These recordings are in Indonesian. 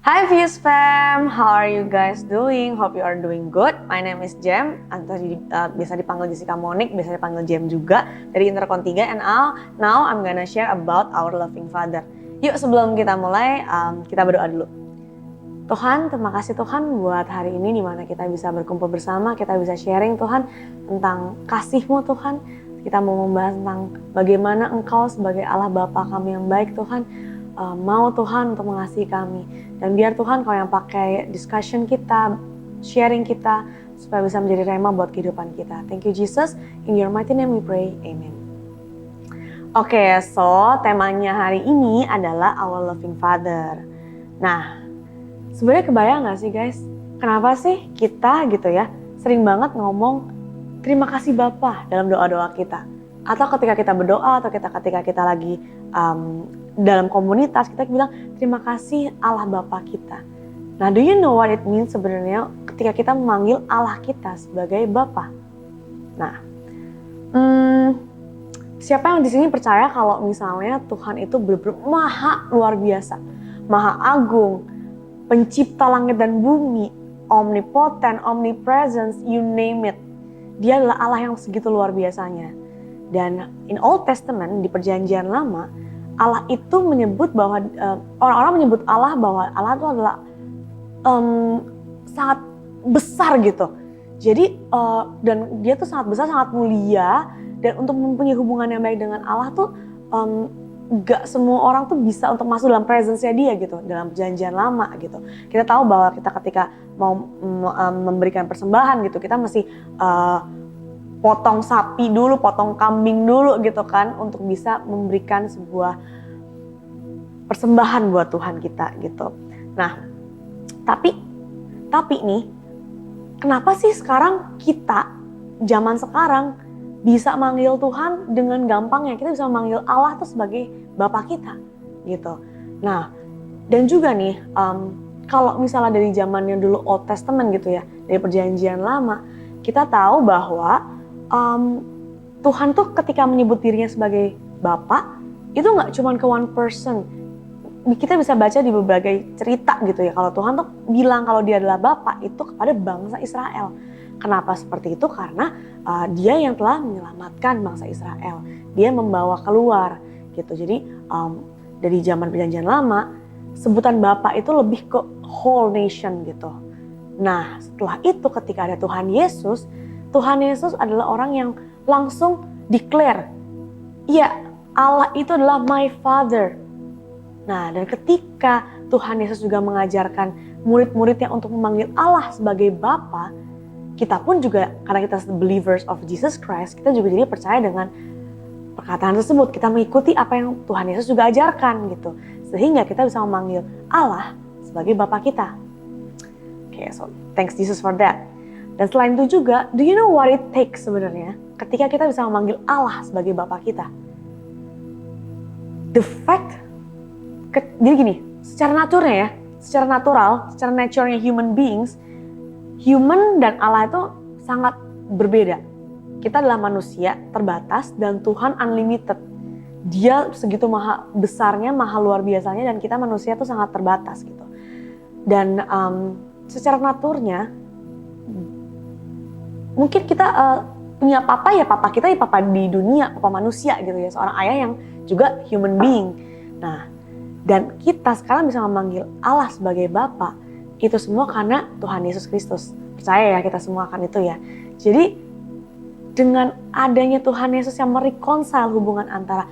Hi Fuse Fam, how are you guys doing? Hope you are doing good. My name is Jem, atau biasa dipanggil Jessica Monique, biasa dipanggil Jem juga dari Intercon 3. And now I'm gonna share about our loving Father. Yuk sebelum kita mulai, kita berdoa dulu. Tuhan, terima kasih Tuhan buat hari ini dimana kita bisa berkumpul bersama, kita bisa sharing Tuhan tentang kasih-Mu Tuhan. Kita mau membahas tentang bagaimana Engkau sebagai Allah Bapa kami yang baik Tuhan, mau Tuhan untuk mengasihi kami. Dan biar Tuhan Kau yang pakai discussion kita, sharing kita, supaya bisa menjadi rema buat kehidupan kita. Thank you Jesus, in your mighty name we pray, amen. Oke, so temanya hari ini adalah our loving Father. Nah, sebenarnya kebayang gak sih guys, kenapa sih kita gitu ya, sering banget ngomong terima kasih Bapa dalam doa-doa kita. Atau ketika kita berdoa, atau ketika kita lagi dalam komunitas, kita bilang terima kasih Allah Bapa kita. Nah, do you know what it means sebenarnya ketika kita memanggil Allah kita sebagai Bapa? Nah, siapa yang di sini percaya kalau misalnya Tuhan itu benar-benar maha luar biasa, maha agung, pencipta langit dan bumi, omnipotent, omnipresence, you name it. Dia adalah Allah yang segitu luar biasanya. Dan in Old Testament, di perjanjian lama, Allah itu menyebut bahwa, orang-orang menyebut Allah bahwa Allah itu adalah sangat besar gitu. Jadi, dan dia tuh sangat besar, sangat mulia, dan untuk mempunyai hubungan yang baik dengan Allah tuh, gak semua orang tuh bisa untuk masuk dalam presence-nya dia gitu, dalam perjanjian lama gitu. Kita tahu bahwa kita ketika mau memberikan persembahan gitu, kita mesti potong sapi dulu, potong kambing dulu gitu kan, untuk bisa memberikan sebuah persembahan buat Tuhan kita gitu. Nah, tapi nih, kenapa sih sekarang kita, zaman sekarang, bisa manggil Tuhan dengan gampangnya? Kita bisa manggil Allah tuh sebagai Bapa kita gitu. Nah, dan juga nih, kalau misalnya dari zamannya dulu Old Testament gitu ya, dari perjanjian lama, kita tahu bahwa Tuhan tuh ketika menyebut dirinya sebagai Bapa, itu gak cuma ke one person. Kita bisa baca di berbagai cerita gitu ya, kalau Tuhan tuh bilang kalau dia adalah Bapa itu kepada bangsa Israel. Kenapa seperti itu? Karena dia yang telah menyelamatkan bangsa Israel. Dia membawa keluar gitu. Jadi dari zaman perjanjian lama, sebutan Bapa itu lebih ke whole nation gitu. Nah, setelah itu ketika ada Tuhan Yesus adalah orang yang langsung declare, iya, Allah itu adalah my Father. Nah, dan ketika Tuhan Yesus juga mengajarkan murid-muridnya untuk memanggil Allah sebagai Bapa, kita pun juga, karena kita believers of Jesus Christ, kita juga jadi percaya dengan perkataan tersebut. Kita mengikuti apa yang Tuhan Yesus juga ajarkan gitu. Sehingga kita bisa memanggil Allah sebagai Bapa kita. Okay, so thanks Jesus for that. Dan selain itu juga, do you know what it takes sebenarnya ketika kita bisa memanggil Allah sebagai Bapa kita? The fact, jadi gini, secara naturnya ya, secara naturalnya human beings, human dan Allah itu sangat berbeda. Kita adalah manusia terbatas dan Tuhan unlimited. Dia segitu maha besarnya, maha luar biasanya, dan kita manusia itu sangat terbatas gitu. Dan secara naturnya, mungkin kita punya papa ya papa kita ya papa di dunia, papa manusia gitu ya, seorang ayah yang juga human being. Nah, dan kita sekarang bisa memanggil Allah sebagai Bapa, itu semua karena Tuhan Yesus Kristus. Percaya ya kita semua akan itu ya. Jadi dengan adanya Tuhan Yesus yang mereconcile hubungan antara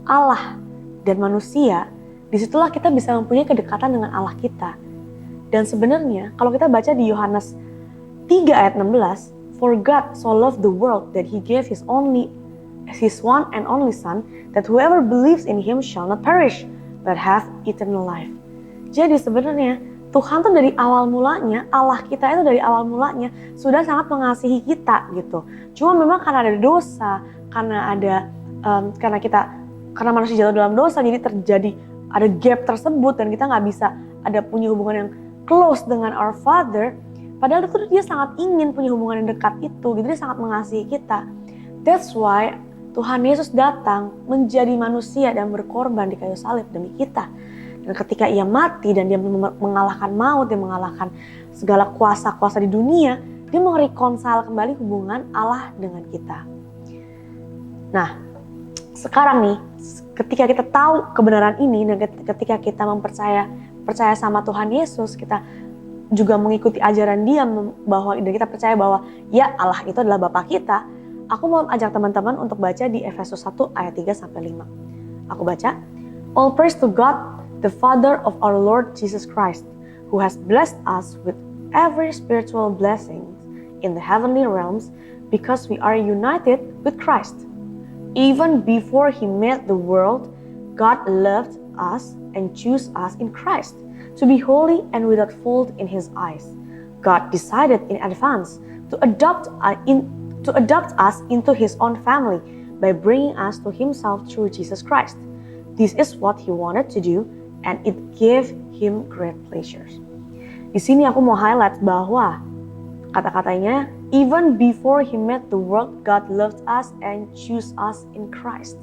Allah dan manusia, disitulah kita bisa mempunyai kedekatan dengan Allah kita. Dan sebenarnya kalau kita baca di Yohanes 3 ayat 16, for God so loved the world that He gave His one and only Son, that whoever believes in Him shall not perish, but have eternal life. Jadi sebenarnya Tuhan tuh dari awal mulanya, Allah kita itu dari awal mulanya sudah sangat mengasihi kita gitu. Cuma memang karena ada dosa, karena manusia jatuh dalam dosa, jadi terjadi ada gap tersebut dan kita nggak bisa ada punya hubungan yang close dengan our Father. Padahal itu dia sangat ingin punya hubungan yang dekat itu, gitu. Dia sangat mengasihi kita. That's why Tuhan Yesus datang menjadi manusia dan berkorban di kayu salib demi kita. Dan ketika ia mati dan dia mengalahkan maut, dia mengalahkan segala kuasa-kuasa di dunia, dia mereconcile kembali hubungan Allah dengan kita. Nah, sekarang nih, ketika kita tahu kebenaran ini dan ketika kita percaya sama Tuhan Yesus, kita juga mengikuti ajaran Dia bahwa dan kita percaya bahwa ya Allah itu adalah Bapa kita. Aku mau ajak teman-teman untuk baca di Efesus 1 ayat 3 sampai 5. Aku baca, "All praise to God, the Father of our Lord Jesus Christ, who has blessed us with every spiritual blessing in the heavenly realms because we are united with Christ. Even before He made the world, God loved us and chose us in Christ to be holy and without fault in His eyes. God decided in advance to adopt us into His own family by bringing us to Himself through Jesus Christ. This is what He wanted to do, and it gave Him great pleasures." Di sini aku mau highlight bahwa kata-katanya, even before He made the world, God loved us and chose us in Christ.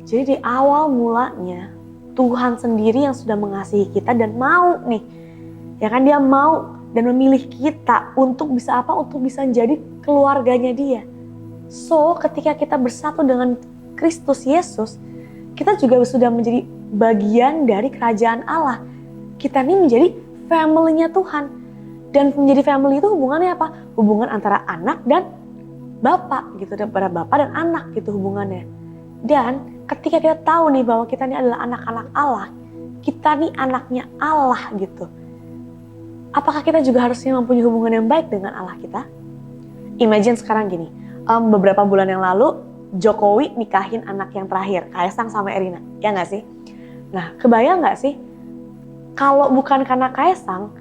Jadi di awal mulanya Tuhan sendiri yang sudah mengasihi kita dan mau nih, ya kan, Dia mau dan memilih kita untuk bisa apa? Untuk bisa jadi keluarganya Dia. So, ketika kita bersatu dengan Kristus Yesus, kita juga sudah menjadi bagian dari kerajaan Allah. Kita ini menjadi family-nya Tuhan. Dan menjadi family itu hubungannya apa? Hubungan antara anak dan bapak gitu, antara bapak dan anak gitu hubungannya. Dan ketika kita tahu nih bahwa kita ini adalah anak-anak Allah, kita nih anaknya Allah gitu. Apakah kita juga harusnya mempunyai hubungan yang baik dengan Allah kita? Imagine sekarang gini, beberapa bulan yang lalu Jokowi nikahin anak yang terakhir, Kaisang sama Erina, ya nggak sih? Nah, kebayang nggak sih kalau bukan karena Kaisang,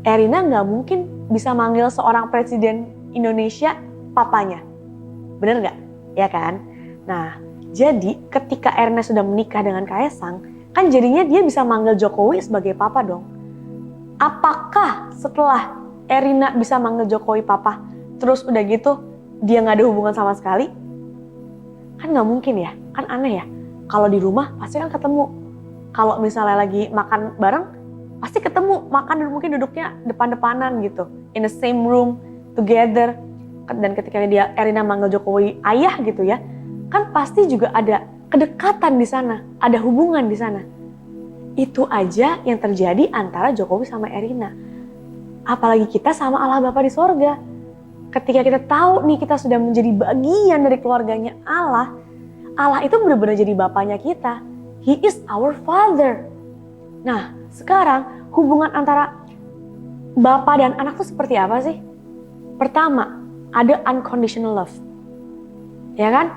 Erina nggak mungkin bisa manggil seorang presiden Indonesia papanya. Bener nggak? Ya kan? Nah, jadi ketika Erina sudah menikah dengan Kaisang, kan jadinya dia bisa manggil Jokowi sebagai papa dong. Apakah setelah Erina bisa manggil Jokowi papa, terus udah gitu dia nggak ada hubungan sama sekali? Kan nggak mungkin ya, kan aneh ya. Kalau di rumah pasti kan ketemu. Kalau misalnya lagi makan bareng, pasti ketemu, makan dan mungkin duduknya depan-depanan gitu, in the same room, together. Dan ketika Erina manggil Jokowi ayah gitu ya, kan pasti juga ada kedekatan di sana, ada hubungan di sana. Itu aja yang terjadi antara Jokowi sama Erina. Apalagi kita sama Allah Bapa di sorga. Ketika kita tahu nih kita sudah menjadi bagian dari keluarganya Allah, Allah itu benar-benar jadi bapanya kita. He is our Father. Nah, sekarang hubungan antara bapak dan anak itu seperti apa sih? Pertama, ada unconditional love. Ya kan?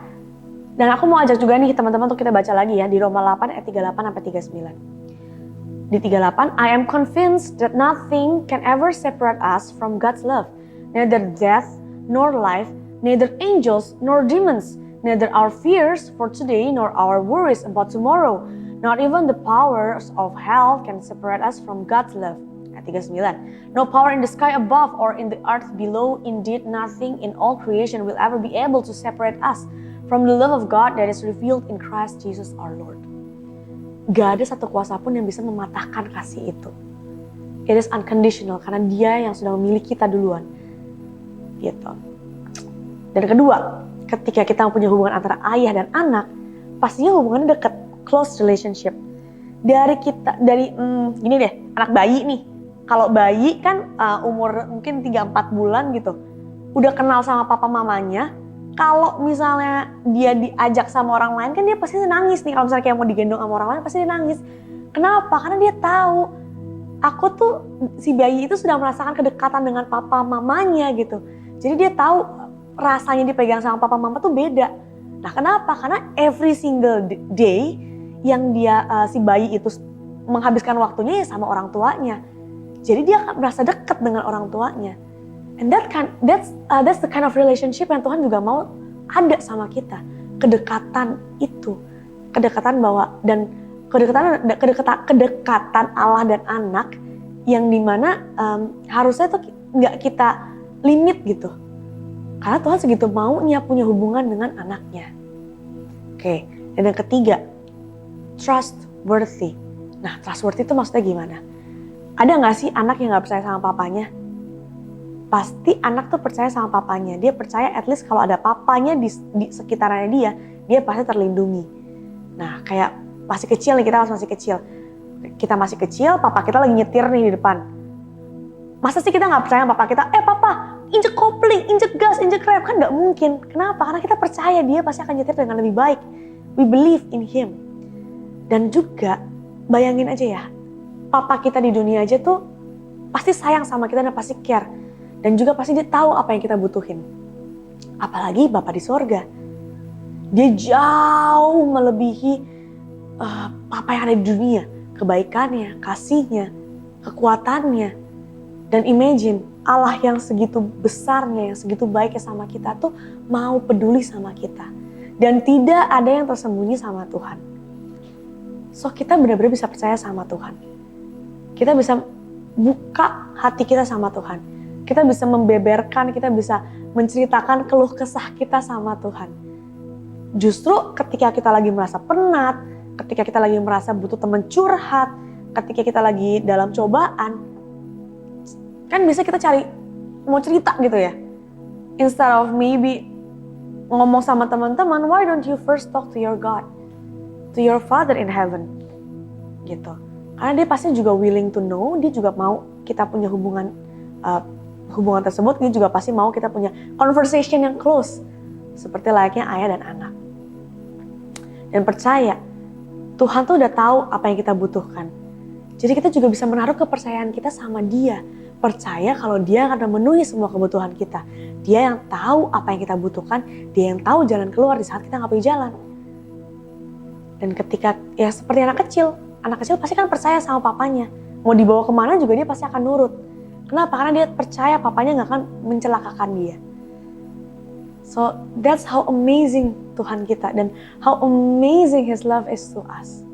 Dan aku mau ajak juga nih teman-teman untuk kita baca lagi ya di Roma 8 ayat 38 sampai 39. Di 38, I am convinced that nothing can ever separate us from God's love. Neither death nor life, neither angels nor demons, neither our fears for today nor our worries about tomorrow. Not even the powers of hell can separate us from God's love. Ayat 39. No power in the sky above or in the earth below, indeed nothing in all creation will ever be able to separate us from the love of God that is revealed in Christ Jesus our Lord. Gak ada satu kuasa pun yang bisa mematahkan kasih itu. It is unconditional karena Dia yang sudah memilih kita duluan. Gitu. Dan kedua, ketika kita mempunyai hubungan antara ayah dan anak, pastinya hubungannya dekat. Close relationship. Gini deh, anak bayi nih. Kalau bayi kan umur mungkin 3-4 bulan gitu. Udah kenal sama papa mamanya. Kalau misalnya dia diajak sama orang lain kan dia pasti nangis nih. Kalau misalnya kayak mau digendong sama orang lain pasti dia nangis. Kenapa? Karena dia tahu si bayi itu sudah merasakan kedekatan dengan papa mamanya gitu. Jadi dia tahu rasanya dipegang sama papa mama tuh beda. Nah, kenapa? Karena every single day yang si bayi itu menghabiskan waktunya ya sama orang tuanya. Jadi dia akan merasa dekat dengan orang tuanya. And that's the kind of relationship yang Tuhan juga mau ada sama kita. Kedekatan itu, kedekatan kedekatan Allah dan anak yang dimana harusnya tuh nggak kita limit gitu. Karena Tuhan segitu maunya punya hubungan dengan anaknya. Oke, dan yang ketiga, trustworthy. Nah, trustworthy itu maksudnya gimana? Ada gak sih anak yang gak percaya sama papanya? Pasti anak tuh percaya sama papanya. Dia percaya at least kalau ada papanya di sekitarannya dia pasti terlindungi. Nah, kayak masih kecil nih, kita masih kecil. Kita masih kecil, papa kita lagi nyetir nih di depan. Masa sih kita gak percaya sama papa kita, papa, injek kopling, injek gas, injek rem. Kan gak mungkin. Kenapa? Karena kita percaya dia pasti akan nyetir dengan lebih baik. We believe in him. Dan juga, bayangin aja ya, papa kita di dunia aja tuh pasti sayang sama kita dan pasti care. Dan juga pasti dia tahu apa yang kita butuhin. Apalagi Bapa di sorga. Dia jauh melebihi apa yang ada di dunia. Kebaikannya, kasihnya, kekuatannya. Dan imagine Allah yang segitu besarnya, yang segitu baiknya sama kita tuh mau peduli sama kita. Dan tidak ada yang tersembunyi sama Tuhan. So kita benar-benar bisa percaya sama Tuhan. Kita bisa buka hati kita sama Tuhan. Kita bisa membeberkan, kita bisa menceritakan keluh kesah kita sama Tuhan. Justru ketika kita lagi merasa penat, ketika kita lagi merasa butuh teman curhat, ketika kita lagi dalam cobaan, kan bisa kita cari, mau cerita gitu ya. Instead of maybe ngomong sama teman-teman, why don't you first talk to your God? To your Father in heaven. Gitu. Karena dia pasti juga willing to know, dia juga mau kita punya hubungan tersebut, dia juga pasti mau kita punya conversation yang close. Seperti layaknya ayah dan anak. Dan percaya, Tuhan tuh udah tahu apa yang kita butuhkan. Jadi kita juga bisa menaruh kepercayaan kita sama dia. Percaya kalau dia akan memenuhi semua kebutuhan kita. Dia yang tahu apa yang kita butuhkan, dia yang tahu jalan keluar di saat kita nggak punya jalan. Dan ketika, ya seperti anak kecil pasti kan percaya sama papanya. Mau dibawa kemana juga dia pasti akan nurut. Kenapa? Karena dia percaya papanya gak akan mencelakakan dia. So that's how amazing Tuhan kita dan how amazing His love is to us.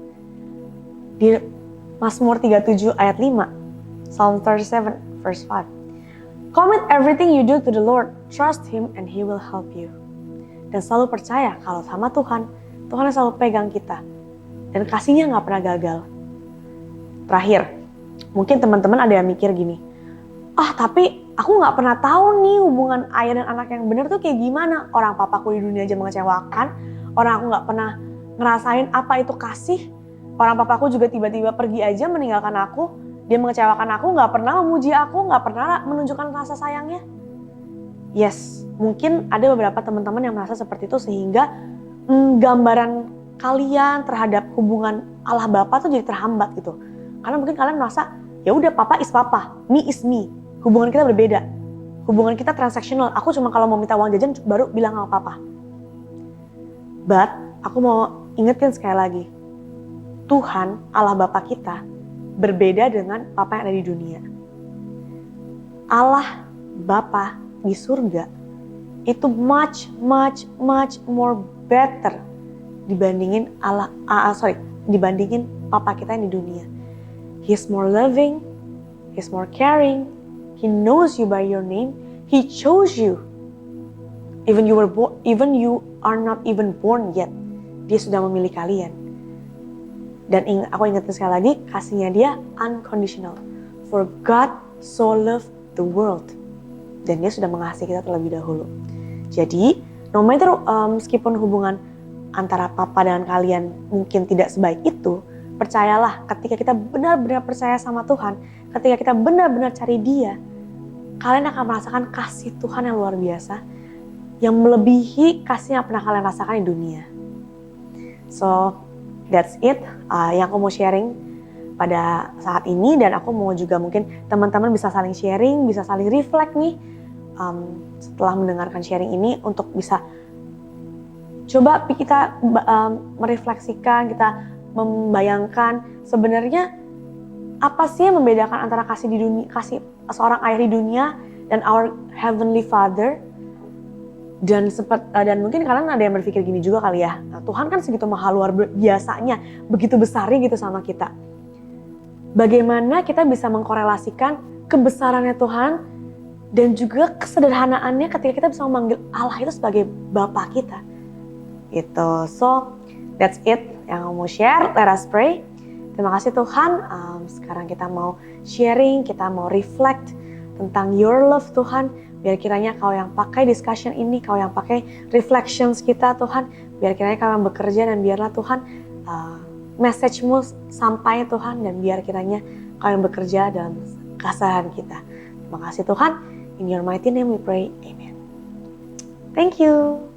Di Mazmur 37 ayat 5, Psalm 37 verse 5. Commit everything you do to the Lord, trust Him and He will help you. Dan selalu percaya kalau sama Tuhan, Tuhan yang selalu pegang kita. Dan kasihnya gak pernah gagal. Terakhir, mungkin teman-teman ada yang mikir gini, tapi aku gak pernah tahu nih hubungan ayah dan anak yang benar tuh kayak gimana. Orang papaku di dunia aja mengecewakan, orang aku gak pernah ngerasain apa itu kasih. Orang papaku juga tiba-tiba pergi aja meninggalkan aku, dia mengecewakan aku, gak pernah memuji aku, gak pernah menunjukkan rasa sayangnya. Yes, mungkin ada beberapa teman-teman yang merasa seperti itu sehingga gambaran kalian terhadap hubungan Allah Bapa tuh jadi terhambat gitu. Karena mungkin kalian merasa, ya udah papa is papa, me is me. Hubungan kita berbeda. Hubungan kita transaksional. Aku cuma kalau mau minta uang jajan baru bilang sama papa. But aku mau ingetin sekali lagi. Tuhan, Allah Bapa kita berbeda dengan papa yang ada di dunia. Allah Bapa di surga itu much more better dibandingin dibandingin papa kita yang di dunia. He's more loving, He's more caring, He knows you by your name, He chose you. Even you are not even born yet, Dia sudah memilih kalian. Dan aku ingetin sekali lagi, kasihnya Dia unconditional. For God so loved the world. Dan Dia sudah mengasihi kita terlebih dahulu. Jadi, no matter meskipun hubungan antara papa dengan kalian mungkin tidak sebaik itu, percayalah ketika kita benar-benar percaya sama Tuhan, ketika kita benar-benar cari Dia, kalian akan merasakan kasih Tuhan yang luar biasa, yang melebihi kasih yang pernah kalian rasakan di dunia. So, that's it yang aku mau sharing pada saat ini, dan aku mau juga mungkin teman-teman bisa saling sharing, bisa saling reflect nih setelah mendengarkan sharing ini untuk bisa coba kita merefleksikan, kita membayangkan sebenarnya apa sih yang membedakan antara kasih seorang ayah di dunia dan our heavenly Father. Dan mungkin kalian ada yang berpikir gini juga kali ya. Nah, Tuhan kan segitu maha luar biasanya, begitu besarnya gitu sama kita. Bagaimana kita bisa mengkorelasikan kebesarannya Tuhan dan juga kesederhanaannya ketika kita bisa memanggil Allah itu sebagai Bapa kita. Gitu. So, that's it yang aku mau share. Let us pray. Terima kasih Tuhan, sekarang kita mau sharing, kita mau reflect tentang your love Tuhan. Biar kiranya Kau yang pakai discussion ini, Kau yang pakai reflections kita Tuhan. Biar kiranya Kau yang bekerja dan biarlah Tuhan message-Mu sampai Tuhan. Dan biar kiranya Kau yang bekerja dalam keseharian kita. Terima kasih Tuhan, in your mighty name we pray, amen. Thank you.